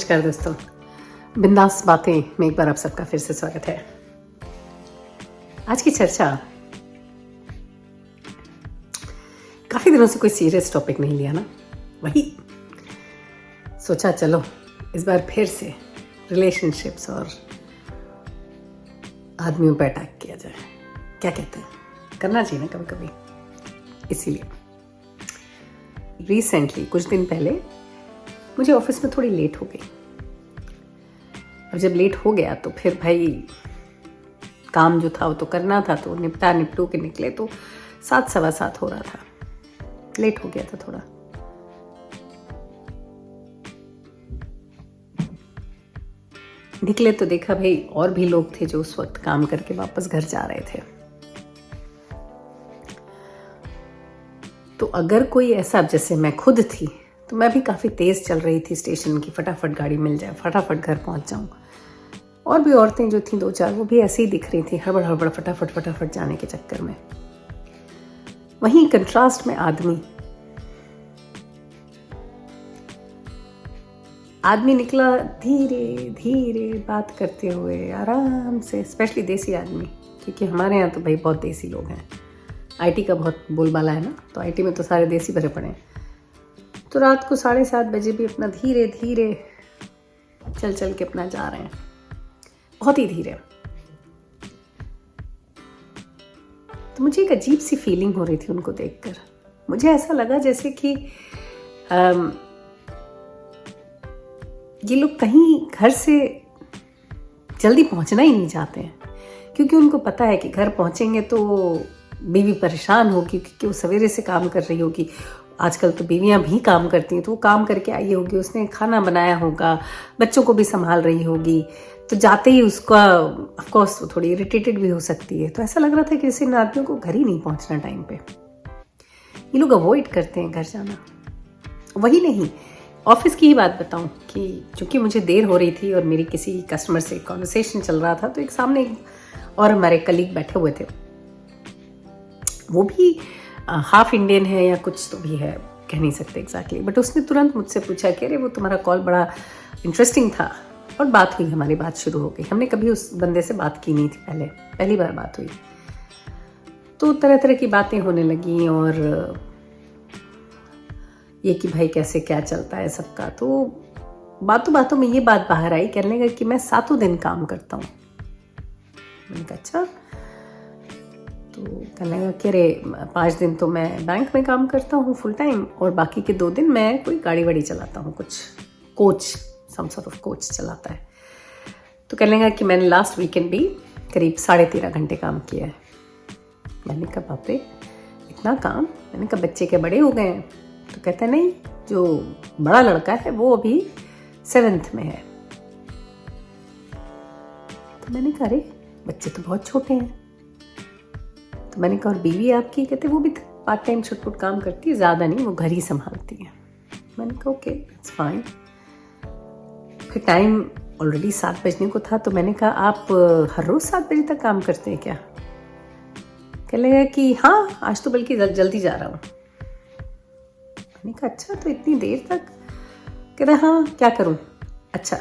नमस्कार दोस्तों, बिंदास बातें में एक बार आप सबका फिर से स्वागत है। आज की चर्चा, काफी दिनों से कोई सीरियस टॉपिक नहीं लिया ना, वही सोचा चलो इस बार फिर से रिलेशनशिप्स और आदमियों पर अटैक किया जाए। क्या कहते हैं, करना चाहिए ना कभी कभी। इसीलिए रिसेंटली कुछ दिन पहले मुझे ऑफिस में थोड़ी लेट हो गई। अब जब लेट हो गया तो फिर भाई काम जो था वो तो करना था, तो निपटू के निकले तो 7 सवा 7 हो रहा था। लेट हो गया था थोड़ा। निकले तो देखा भाई और भी लोग थे जो उस वक्त काम करके वापस घर जा रहे थे। तो अगर कोई ऐसा, जैसे मैं खुद थी, तो मैं भी काफ़ी तेज़ चल रही थी स्टेशन की, फटाफट गाड़ी मिल जाए, फटाफट घर पहुंच जाऊं। और भी औरतें जो थीं 2-4, वो भी ऐसे ही दिख रही थी, हड़बड़ हड़बड़ फटाफट जाने के चक्कर में। वहीं कंट्रास्ट में आदमी निकला धीरे धीरे बात करते हुए, आराम से, स्पेशली देसी आदमी, क्योंकि हमारे यहाँ तो भाई बहुत देसी लोग हैं। आईटी का बहुत बोलबाला है ना, तो आईटी में तो सारे देसी भरे पड़े हैं। तो रात को 7:30 बजे भी अपना धीरे धीरे चल के अपना जा रहे हैं, बहुत ही धीरे। तो मुझे एक अजीब सी फीलिंग हो रही थी उनको देखकर। मुझे ऐसा लगा जैसे कि ये लोग कहीं घर से जल्दी पहुंचना ही नहीं चाहते हैं, क्योंकि उनको पता है कि घर पहुंचेंगे तो बीवी परेशान होगी, क्योंकि वो सवेरे से काम कर रही होगी। आजकल तो बीवियां भी काम करती हैं, तो वो काम करके आई होगी, उसने खाना बनाया होगा, बच्चों को भी संभाल रही होगी, तो जाते ही उसका ऑफ कोर्स वो थोड़ी इरिटेटेड भी हो सकती है। तो ऐसा लग रहा था कि जैसे इन आदमियों को घर ही नहीं पहुंचना टाइम पे। ये लोग अवॉइड करते हैं घर जाना। वही नहीं, ऑफिस की ही बात बताऊं कि चूंकि मुझे देर हो रही थी और मेरी किसी कस्टमर से कॉन्वर्सेशन चल रहा था, तो एक सामने और हमारे कलीग बैठे हुए थे। वो भी हाफ इंडियन है या कुछ तो भी है, कह नहीं सकते एग्जैक्टली, बट उसने तुरंत मुझसे पूछा कि अरे वो तुम्हारा कॉल बड़ा इंटरेस्टिंग था। और बात हुई, हमारी बात शुरू हो गई। हमने कभी उस बंदे से बात की नहीं थी, पहली बार बात हुई। तो तरह तरह की बातें होने लगी, और ये कि भाई कैसे क्या चलता है सबका। तो बातों बातों में ये बात बाहर आई, कहने लगा कि मैं 7 दिन काम करता हूँ। मैंने कहा अच्छा। तो कहने लगा कि अरे 5 दिन तो मैं बैंक में काम करता हूँ फुल टाइम, और बाकी के 2 दिन मैं कोई गाड़ी वाड़ी चलाता हूँ, कुछ coach, some sort of coach चलाता है। तो कहने लगा कि मैंने लास्ट वीकेंड भी करीब 13.5 घंटे काम किया है। मैंने कहा बाप रे, इतना काम। मैंने कहा बच्चे के बड़े हो गए हैं? तो कहता है नहीं, जो बड़ा लड़का है वो अभी 7th में है। तो मैंने कहा अरे बच्चे तो बहुत छोटे हैं। तो मैंने कहा और बीवी आपकी? कहते वो भी पार्ट टाइम छुटपुट काम करती है, ज़्यादा नहीं, वो घर ही संभालती है। मैंने कहा ओके इट्स फाइन। फिर टाइम ऑलरेडी 7 बजने को था, तो मैंने कहा आप हर रोज़ 7 बजे तक काम करते हैं क्या? कहने लगा कि हाँ, आज तो बल्कि जल्दी जा रहा हूँ। मैंने कहा अच्छा, तो इतनी देर तक? कहते हाँ, क्या करूँ। अच्छा,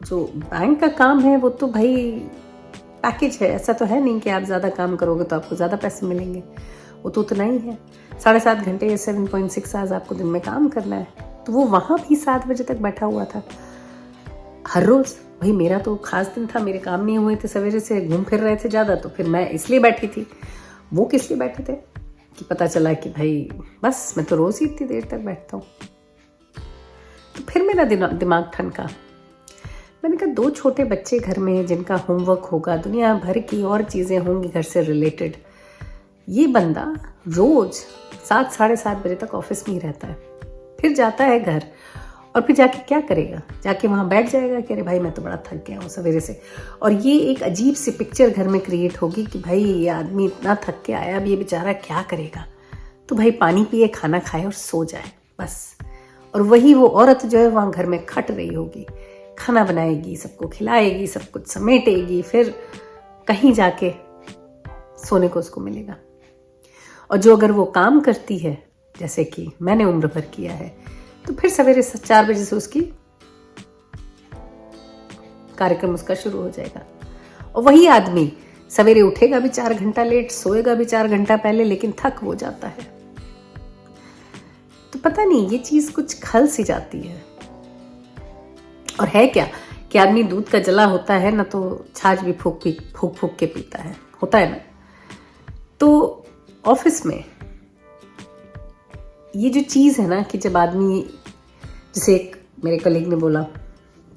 जो बैंक का काम है वो तो भाई पैकेज है, ऐसा तो है नहीं कि आप ज़्यादा काम करोगे तो आपको ज़्यादा पैसे मिलेंगे। वो तो उतना ही है, 7.5 घंटे या 7.6 आवर्स आपको दिन में काम करना है। तो वो वहाँ भी 7 बजे तक बैठा हुआ था हर रोज़। भाई मेरा तो खास दिन था, मेरे काम नहीं हुए थे, सवेरे से घूम फिर रहे थे ज़्यादा, तो फिर मैं इसलिए बैठी थी। वो किस लिए बैठे थे कि पता चला कि भाई बस मैं तो रोज़ ही इतनी देर तक बैठता हूँ। तो फिर मेरा दिमाग ठनका। मैंने कहा 2 छोटे बच्चे घर में, जिनका होमवर्क होगा, दुनिया भर की और चीज़ें होंगी घर से रिलेटेड, ये बंदा रोज़ 7 साढ़े 7 बजे तक ऑफिस में ही रहता है, फिर जाता है घर, और फिर जाके क्या करेगा? जाके वहाँ बैठ जाएगा कि अरे भाई मैं तो बड़ा थक गया हूँ सवेरे से। और ये एक अजीब सी पिक्चर घर में क्रिएट होगी कि भाई ये आदमी इतना थक के आया, अब ये बेचारा क्या करेगा? तो भाई पानी पिए, खाना खाए और सो जाए बस। और वही वो औरत जो है वहाँ घर में खट रही होगी, खाना बनाएगी, सबको खिलाएगी, सब कुछ समेटेगी, फिर कहीं जाके सोने को उसको मिलेगा। और जो अगर वो काम करती है, जैसे कि मैंने उम्र भर किया है, तो फिर सवेरे 4 बजे से उसकी कार्यक्रम उसका शुरू हो जाएगा। और वही आदमी सवेरे उठेगा भी 4 घंटा लेट, सोएगा भी 4 घंटा पहले, लेकिन थक वो जाता है। तो पता नहीं ये चीज कुछ खल सी जाती है। और है क्या कि आदमी दूध का जला होता है ना, तो छाछ भी फूक फूक के पीता है, होता है ना। तो ऑफिस में ये जो चीज है ना कि जब आदमी, जैसे एक मेरे कलीग ने बोला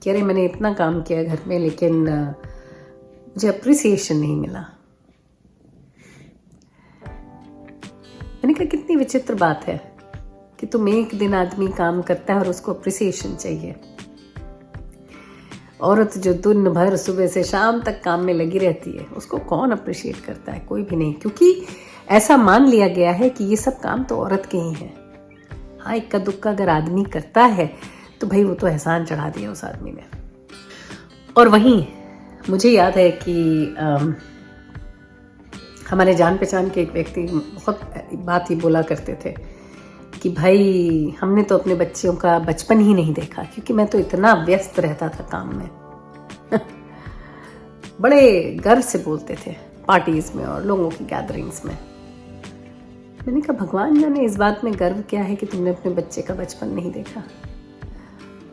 कि अरे मैंने इतना काम किया घर में लेकिन मुझे अप्रिसिएशन नहीं मिला। मैंने कहा कितनी विचित्र बात है कि तुम एक दिन आदमी काम करता है और उसको अप्रिसिएशन चाहिए। औरत जो दिन भर सुबह से शाम तक काम में लगी रहती है उसको कौन अप्रिशिएट करता है? कोई भी नहीं, क्योंकि ऐसा मान लिया गया है कि ये सब काम तो औरत के ही हैं। हाँ, इक्का दुक्का अगर आदमी करता है तो भाई वो तो एहसान चढ़ा दिया उस आदमी ने। और वहीं मुझे याद है कि हमारे जान पहचान के एक व्यक्ति बहुत बात ही बोला करते थे कि भाई हमने तो अपने बच्चों का बचपन ही नहीं देखा, क्योंकि मैं तो इतना व्यस्त रहता था काम में। बड़े गर्व से बोलते थे पार्टीज में और लोगों की गैदरिंग्स में। मैंने कहा भगवान जाने इस बात में गर्व क्या है कि तुमने अपने बच्चे का बचपन नहीं देखा।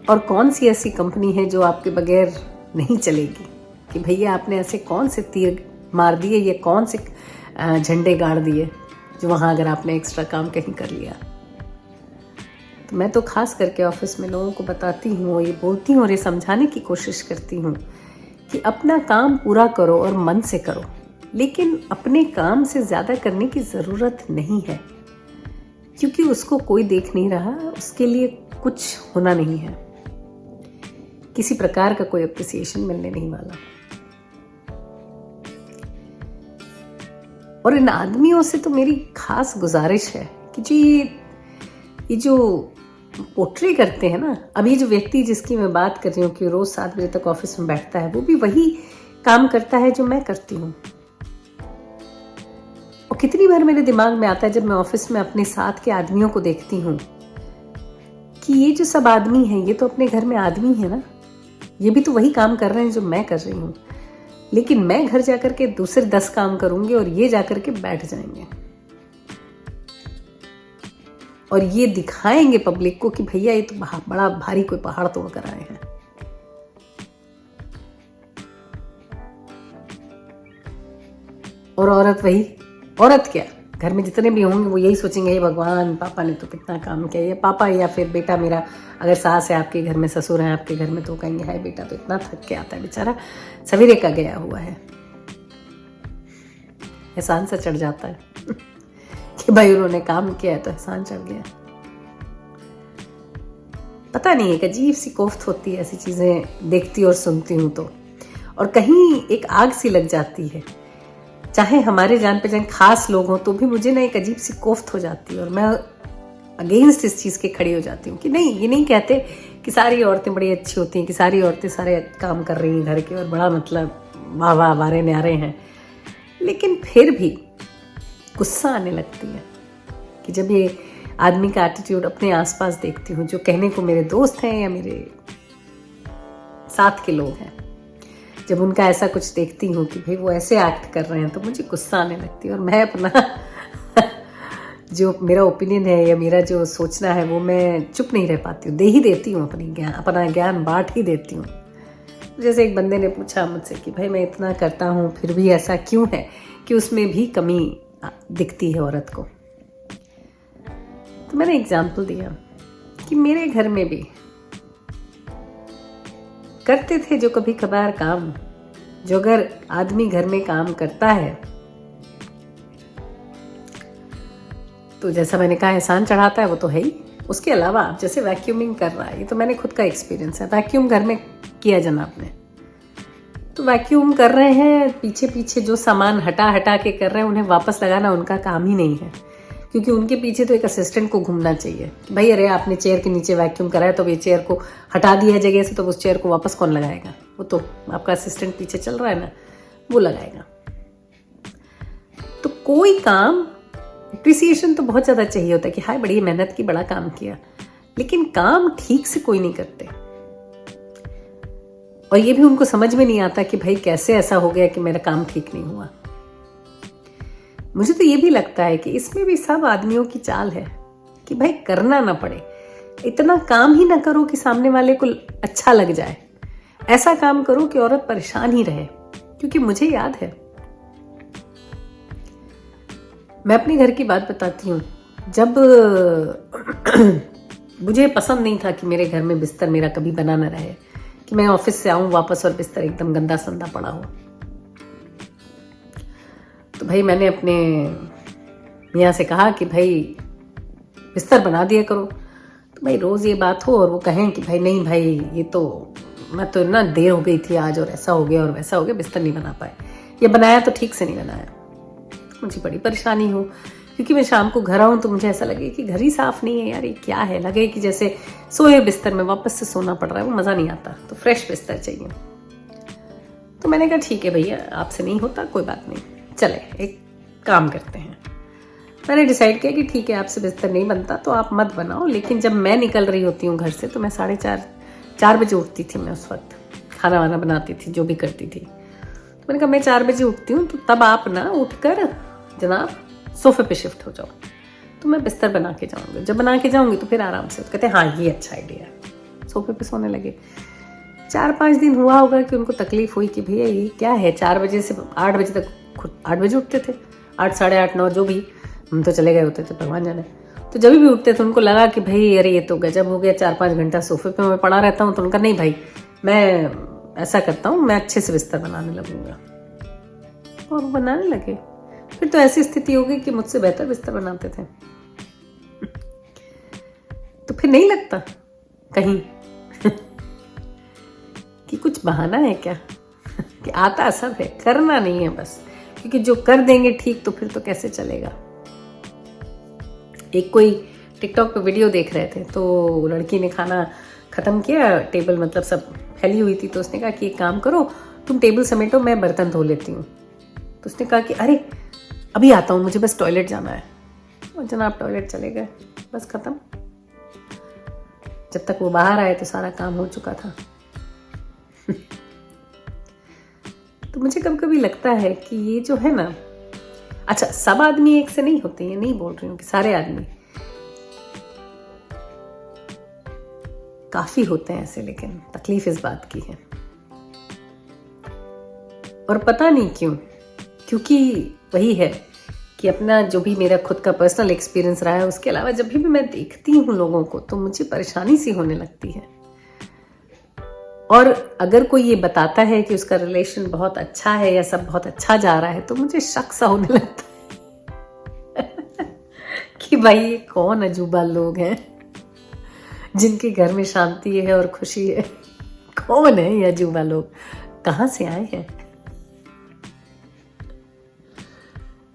और कौन सी ऐसी कंपनी है जो आपके बगैर नहीं चलेगी कि भैया आपने ऐसे कौन से तीर मार दिए या कौन से झंडे गाड़ दिए जो वहाँ अगर आपने एक्स्ट्रा काम कहीं कर लिया। तो मैं तो खास करके ऑफिस में लोगों को बताती हूँ, ये बोलती हूँ और ये समझाने की कोशिश करती हूँ कि अपना काम पूरा करो और मन से करो, लेकिन अपने काम से ज़्यादा करने की ज़रूरत नहीं है, क्योंकि उसको कोई देख नहीं रहा, उसके लिए कुछ होना नहीं है, किसी प्रकार का कोई अप्रिसिएशन मिलने नहीं वाला। और इन आदमियों से तो मेरी खास गुजारिश है कि जी ये जो पोर्ट्रे करते हैं ना, अभी जो व्यक्ति जिसकी मैं बात कर रही हूँ कि रोज 7 बजे तक ऑफिस में बैठता है, वो भी वही काम करता है जो मैं करती हूँ। और कितनी बार मेरे दिमाग में आता है जब मैं ऑफिस में अपने साथ के आदमियों को देखती हूँ कि ये जो सब आदमी हैं ये तो अपने घर में आदमी है ना, ये भी तो वही काम कर रहे हैं जो मैं कर रही हूँ, लेकिन मैं घर जाकर के दूसरे 10 काम करूंगी और ये जाकर के बैठ जाएंगे और ये दिखाएंगे पब्लिक को कि भैया ये तो बड़ा भारी कोई पहाड़ तोड़ कर आए हैं। और औरत क्या, घर में जितने भी होंगे वो यही सोचेंगे हे भगवान पापा ने तो कितना काम किया। ये पापा या फिर बेटा मेरा, अगर सास है आपके घर में, ससुर है आपके घर में, तो कहेंगे हाय बेटा तो इतना थक के आता है बेचारा, सवेरे का गया हुआ है। एहसान सा चढ़ जाता है कि भाई उन्होंने काम किया है तो एहसान चढ़ गया। पता नहीं, एक अजीब सी कोफ्त होती है ऐसी चीजें देखती और सुनती हूँ तो, और कहीं एक आग सी लग जाती है। चाहे हमारे जान पहचान खास लोग हों तो भी मुझे ना एक अजीब सी कोफ्त हो जाती है और मैं अगेंस्ट इस चीज़ के खड़ी हो जाती हूँ कि नहीं, ये नहीं कहते कि सारी औरतें बड़ी अच्छी होती हैं, कि सारी औरतें सारे काम कर रही हैं घर के और बड़ा मतलब वाह वाह वारे न्यारे हैं, लेकिन फिर भी गुस्सा आने लगती है कि जब ये आदमी का एटीट्यूड अपने आसपास देखती हूँ, जो कहने को मेरे दोस्त हैं या मेरे साथ के लोग हैं, जब उनका ऐसा कुछ देखती हूँ कि भाई वो ऐसे एक्ट कर रहे हैं तो मुझे गुस्सा आने लगती है। और मैं अपना जो मेरा ओपिनियन है या मेरा जो सोचना है वो मैं चुप नहीं रह पाती हूँ, दे ही देती हूँ, अपना ज्ञान बांट ही देती हूँ। जैसे एक बंदे ने पूछा मुझसे कि भाई मैं इतना करता हूँ फिर भी ऐसा क्यों है कि उसमें भी कमी दिखती है औरत को। तो मैंने एग्जाम्पल दिया कि मेरे घर में भी करते थे जो कभी कभार काम, जो अगर आदमी घर में काम करता है तो जैसा मैंने कहा एहसान चढ़ाता है, वो तो है ही। उसके अलावा आप जैसे वैक्यूमिंग कर रहा है, ये तो मैंने खुद का एक्सपीरियंस है, वैक्यूम घर में किया जनाब ने, तो वैक्यूम कर रहे हैं, पीछे पीछे जो सामान हटा हटा के कर रहे हैं, उन्हें वापस लगाना उनका काम ही नहीं है, क्योंकि उनके पीछे तो एक असिस्टेंट को घूमना चाहिए कि भाई अरे आपने चेयर के नीचे वैक्यूम कराया तो ये चेयर को हटा दिया जगह से, तो उस चेयर को वापस कौन लगाएगा? वो तो आपका असिस्टेंट पीछे चल रहा है ना, वो लगाएगा। तो कोई काम अप्रिसिएशन तो बहुत ज़्यादा चाहिए होता है कि हाय बड़ी मेहनत की, बड़ा काम किया, लेकिन काम ठीक से कोई नहीं करते। और ये भी उनको समझ में नहीं आता कि भाई कैसे ऐसा हो गया कि मेरा काम ठीक नहीं हुआ। मुझे तो ये भी लगता है कि इसमें भी सब आदमियों की चाल है कि भाई करना ना पड़े, इतना काम ही ना करो कि सामने वाले को अच्छा लग जाए, ऐसा काम करो कि औरत परेशान ही रहे। क्योंकि मुझे याद है, मैं अपने घर की बात बताती हूँ, जब मुझे पसंद नहीं था कि मेरे घर में बिस्तर मेरा कभी बना न रहे, कि मैं ऑफिस से आऊं वापस और बिस्तर एकदम गंदा संदा पड़ा हो। तो भाई मैंने अपने मियाँ से कहा कि भाई बिस्तर बना दिया करो। तो भाई रोज़ ये बात हो और वो कहें कि भाई नहीं भाई, ये तो मैं तो ना देर हो गई थी आज और ऐसा हो गया और वैसा हो गया, बिस्तर नहीं बना पाए, या बनाया तो ठीक से नहीं बनाया। तो मुझे बड़ी परेशानी हो, क्योंकि मैं शाम को घर आऊँ तो मुझे ऐसा लगे कि घर ही साफ नहीं है यार, ये क्या है, लगे कि जैसे सोए बिस्तर में वापस से सोना पड़ रहा है, वो मज़ा नहीं आता। तो फ्रेश बिस्तर चाहिए। तो मैंने कहा ठीक है भैया, आपसे नहीं होता, कोई बात नहीं, चले एक काम करते हैं। मैंने डिसाइड किया कि ठीक है, आपसे बिस्तर नहीं बनता तो आप मत बनाओ, लेकिन जब मैं निकल रही होती हूँ घर से तो मैं 4:30 बजे उठती थी। मैं उस वक्त खाना वाना बनाती थी, जो भी करती थी। तो मैंने कहा मैं 4 बजे उठती हूँ, तो तब आप ना उठकर जनाब सोफे पे शिफ्ट हो जाओ, तो मैं बिस्तर बना के जाऊँगी। जब बना के जाऊँगी तो फिर आराम से। तो कहते हैं हाँ ये अच्छा आइडिया है। सोफे पे सोने लगे। 4-5 दिन हुआ होगा कि उनको तकलीफ हुई कि भैया ये क्या है, 4 बजे से 8 बजे तक, खुद 8 बजे उठते थे, 8, साढ़े 8, 9 जो भी, हम तो चले गए होते थे, भगवान जाने। तो जब भी उठते थे उनको लगा कि भाई अरे ये तो गजब हो गया, 4-5 घंटा सोफे पे मैं पड़ा रहता हूँ। तो उनका नहीं भाई, मैं ऐसा करता हूँ, मैं अच्छे से बिस्तर बनाने लगूंगा। और वो बनाने लगे। फिर तो ऐसी स्थिति हो गई कि मुझसे बेहतर बिस्तर बनाते थे। तो फिर नहीं लगता कहीं कि कुछ बहाना है क्या कि आता सब है, करना नहीं है बस। क्योंकि जो कर देंगे ठीक, तो फिर तो कैसे चलेगा। एक कोई टिकटॉक पे वीडियो देख रहे थे, तो लड़की ने खाना खत्म किया, टेबल मतलब सब फैली हुई थी, तो उसने कहा कि एक काम करो, तुम टेबल समेटो, मैं बर्तन धो लेती हूँ। तो उसने कहा कि अरे अभी आता हूँ, मुझे बस टॉयलेट जाना है। और जनाब टॉयलेट चले गए, बस खत्म। जब तक वो बाहर आए तो सारा काम हो चुका था। तो मुझे कभी कभी लगता है कि ये जो है ना, अच्छा सब आदमी एक से नहीं होते, ये नहीं बोल रही हूँ कि सारे आदमी, काफी होते हैं ऐसे, लेकिन तकलीफ इस बात की है। और पता नहीं क्यों, क्योंकि वही है कि अपना जो भी मेरा खुद का पर्सनल एक्सपीरियंस रहा है, उसके अलावा जब भी मैं देखती हूँ लोगों को तो मुझे परेशानी सी होने लगती है। और अगर कोई ये बताता है कि उसका रिलेशन बहुत अच्छा है या सब बहुत अच्छा जा रहा है, तो मुझे शक सा होने लगता है कि भाई ये कौन अजूबा लोग हैं जिनके घर में शांति है और खुशी है। कौन है ये अजूबा लोग, कहाँ से आए हैं।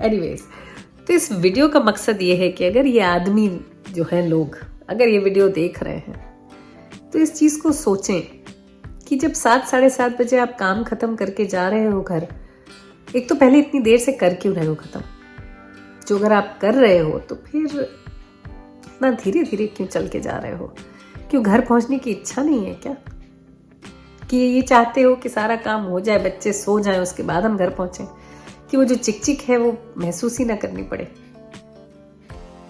एनीवेज, तो इस वीडियो का मकसद ये है कि अगर ये आदमी जो है लोग, अगर ये वीडियो देख रहे हैं तो इस चीज को सोचें कि जब 7, साढ़े 7 बजे आप काम खत्म करके जा रहे हो घर, एक तो पहले इतनी देर से कर क्यों रहे हो खत्म, जो अगर आप कर रहे हो तो फिर इतना धीरे धीरे क्यों चल के जा रहे हो। क्यों घर पहुंचने की इच्छा नहीं है क्या, कि ये चाहते हो कि सारा काम हो जाए, बच्चे सो जाएं, उसके बाद हम घर पहुंचे, कि वो जो चिक है वो महसूस ही ना करनी पड़े।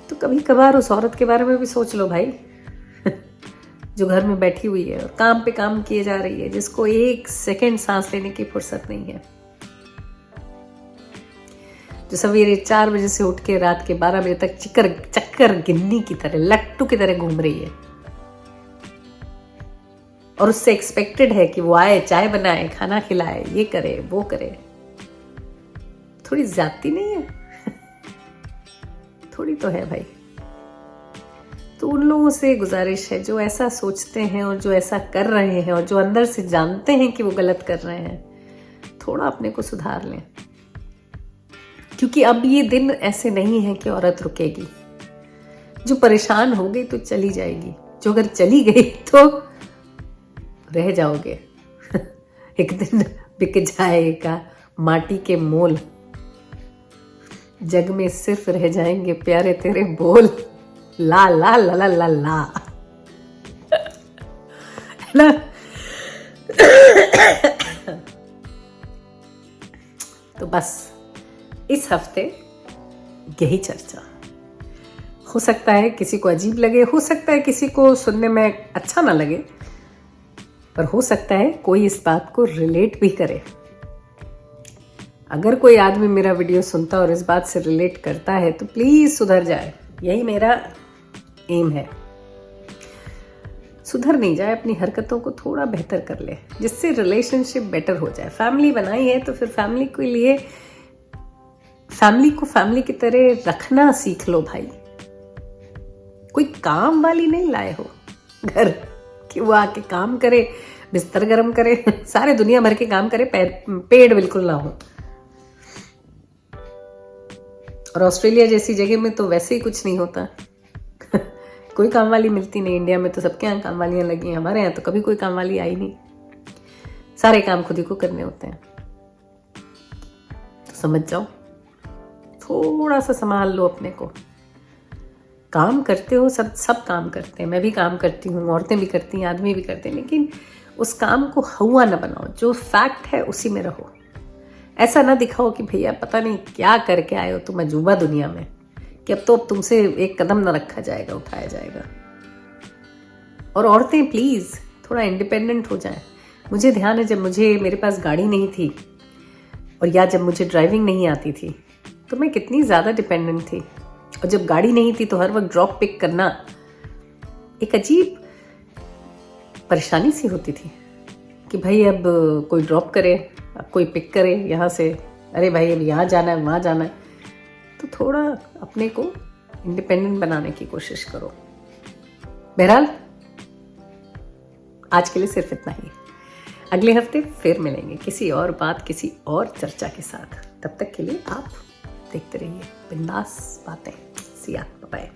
तो कभी कभार उस औरत के बारे में भी सोच लो भाई जो घर में बैठी हुई है और काम पे काम किए जा रही है, जिसको 1 सेकंड सांस लेने की फुर्सत नहीं है, जो सवेरे 4 बजे से उठ के रात के 12 बजे तक चक्कर गिन्नी की तरह, लट्टू की तरह घूम रही है, और उससे एक्सपेक्टेड है कि वो आए, चाय बनाए, खाना खिलाए, ये करे वो करे। थोड़ी ज्यादती नहीं है? थोड़ी तो है भाई। तो उन लोगों से गुजारिश है जो ऐसा सोचते हैं और जो ऐसा कर रहे हैं और जो अंदर से जानते हैं कि वो गलत कर रहे हैं, थोड़ा अपने को सुधार लें। क्योंकि अब ये दिन ऐसे नहीं है कि औरत रुकेगी। जो परेशान हो गई तो चली जाएगी, जो अगर चली गई तो रह जाओगे एक दिन बिक जाएगा माटी के मोल, जग में सिर्फ रह जाएंगे प्यारे तेरे बोल, ला ला ला ला ला ला, है ना। तो बस इस हफ्ते यही चर्चा। हो सकता है किसी को अजीब लगे, हो सकता है किसी को सुनने में अच्छा ना लगे, पर हो सकता है कोई इस बात को रिलेट भी करे। अगर कोई आदमी मेरा वीडियो सुनता और इस बात से रिलेट करता है तो प्लीज सुधर जाए, यही मेरा एम है। सुधर नहीं जाए, अपनी हरकतों को थोड़ा बेहतर कर ले, जिससे रिलेशनशिप बेटर हो जाए। फैमिली बनाई है तो फिर फैमिली के लिए फैमिली को फैमिली की तरह रखना सीख लो भाई। कोई काम वाली नहीं लाए हो घर कि वो आके काम करे, बिस्तर गर्म करे, सारे दुनिया भर के काम करे, पेड़ बिल्कुल ना हो। और ऑस्ट्रेलिया जैसी जगह में तो वैसे ही कुछ नहीं होता। कोई काम वाली मिलती नहीं। इंडिया में तो सबके यहाँ काम वालियां लगी हैं, हमारे यहाँ तो कभी कोई काम वाली आई नहीं। सारे काम खुद ही को करने होते हैं। तो समझ जाओ, थोड़ा सा संभाल लो अपने को। काम करते हो, सब काम करते हैं, मैं भी काम करती हूँ, औरतें भी करती हैं, आदमी भी करते हैं, लेकिन उस काम को हुआ ना बनाओ। जो फैक्ट है उसी में रहो। ऐसा ना दिखाओ कि भैया पता नहीं क्या करके आए हो तुम अजूबा दुनिया में, कि अब तो तुमसे एक कदम ना रखा जाएगा, उठाया जाएगा। और औरतें प्लीज थोड़ा इंडिपेंडेंट हो जाएं। मुझे ध्यान है जब मेरे पास गाड़ी नहीं थी और या जब मुझे ड्राइविंग नहीं आती थी तो मैं कितनी ज़्यादा डिपेंडेंट थी। और जब गाड़ी नहीं थी तो हर वक्त ड्रॉप पिक करना एक अजीब परेशानी सी होती थी कि भाई अब कोई ड्रॉप करे, अब कोई पिक करे यहाँ से, अरे भाई अब यहाँ जाना है, वहाँ जाना है। तो थोड़ा अपने को इंडिपेंडेंट बनाने की कोशिश करो। बहरहाल आज के लिए सिर्फ इतना ही। अगले हफ्ते फिर मिलेंगे किसी और बात, किसी और चर्चा के साथ। तब तक के लिए आप देखते रहिए बिंदास बातें। सिया, बाय।